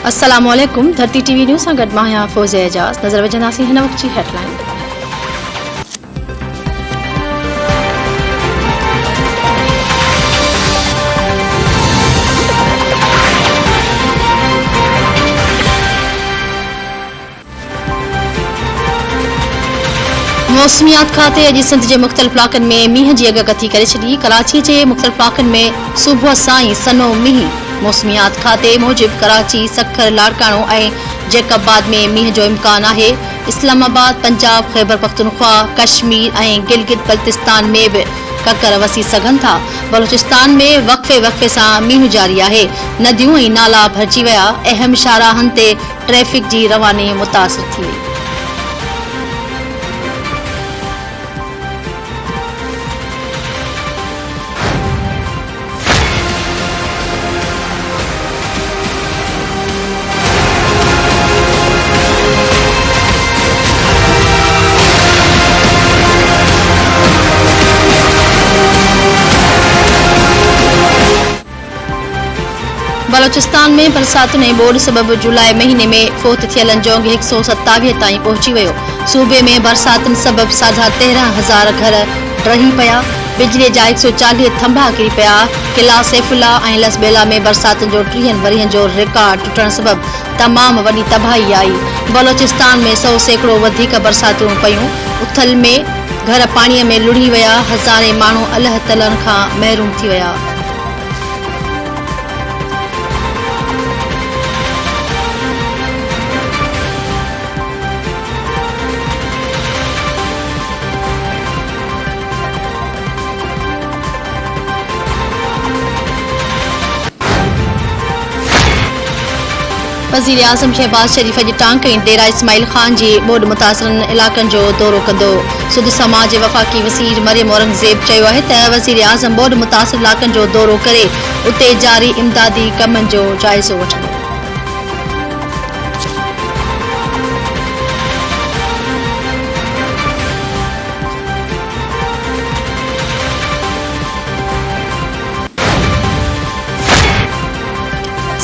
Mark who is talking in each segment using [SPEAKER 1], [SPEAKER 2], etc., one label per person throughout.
[SPEAKER 1] अस्सलामुअलैकुम। धरती TV news सां गॾु मां आहियां फ़ौज़िया एजाज़। नज़र विझंदासीं हिन वक़्त जी हेडलाइन। मौसमियात खाते अॼु सिंध जे मुख़्तलिफ़ इलाक़नि में मींहं जी अॻकथी करे छॾी। कराची जे मुख़्तलिफ़ इलाक़नि में सुबुह सां ई सन्हो मींहुं। मौसमियात खाते मूजिबि कराची, सखर, लाड़काणो ऐं जैकबाद में मींहं जो इम्कान आहे। इस्लामाबाद, पंजाब, खैबर पख्तूनख्वा, कश्मीर ऐं गिलगित बल्तिस्तान में बि ककर वसी सघनि था। बलूचिस्तान में वक़्फ़े सां मींहुं जारी आहे। नदियूं ऐं नाला भरिजी विया। अहम शाहराहनि ते ट्रैफ़िक जी रवानी मुतासिर थी वई। बलूचिस्तान में बरसातुनि ऐं ॿोॾि सबबि जुलाई महीने में फ़ौत थियलनि जो 127 ताईं पहुची वियो। सूबे में बरसातुनि सबबि 13,500 घर ढही पिया। बिजलीअ जा 140 थंभा किरी पिया। किला सैफुल्ला ऐं लसबेला में बरसातुनि जो 30 वरियनि जो रिकॉर्ड टुटण सबबि तमामु वॾी तबाही आई। बलूचिस्तान में 100 सैकड़ो वधीक बरसातूं पयूं। उथल में घर पाणीअ में लुढ़ी विया। हज़ारे माण्हू अलाह तआला खां महरूम थी विया। वज़ीर आज़म शहबाज शरीफ़ अॼु टांक ऐं डेरा इस्माइल ख़ान जी ॿोॾि मुतासिरनि इलाक़नि जो दौरो कंदो। सुद समाज जे वफ़ाक़ी वज़ीर मरियम औरंगज़ेब चयो आहे त वज़ीर आज़म ॿोॾि मुतासिर इलाक़नि जो दौरो करे उते जारी इमदादी कमनि जो जाइज़ो वठंदो।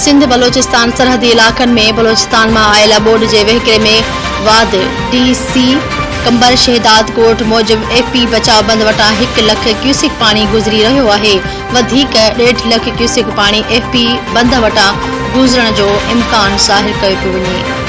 [SPEAKER 1] सिंध बलोचिस्तान सरहदी इलाक़नि में बलोचिस्तान मां आयल ॿोॾि जे वहिकिरे में वाद DC कंबर शहदाद कोट मूजिबि FP बचाव बंद वटां 1 लख क्यूसिक पाणी गुज़री रहियो आहे। वधीक 1.5 लख क्यूसिक पाणी FP बंद वटां गुज़रण जो इम्कान ज़ाहिर कयो पियो वञे।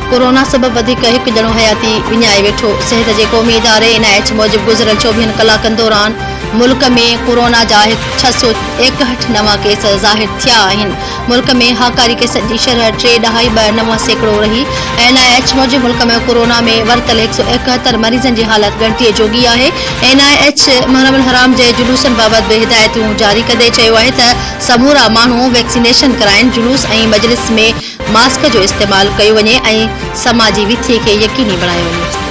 [SPEAKER 1] कोरोना सबबि वधीक हिकु ॼणो हयाती विञाए वेठो। सिहत जे क़ौमी इदारे NIH मूजिबि गुज़िरियल 24 कलाकनि दौरान मुल्क में कोरोना जा 661 नवां केस ज़ाहिर थिया आहिनि। मुल्क में हाकारी केसनि जी शरह 3.29 सैकड़ो रही। NIH मूजिबि मुल्क में कोरोना में वरतल 171 मरीज़नि जी हालत ॻणतीअ जोगी आहे। NIH मुहर्रम हराम जे जुलूसनि बाबति बि हिदायतूं जारी कंदे चयो आहे त समूरा माण्हू वैक्सीनेशन कराइनि। जुलूस ऐं मजलिस में मास्क जो इस्तेमालु कयो वञे ऐं समाजी विथीअ खे यकीनी बणायो वञे।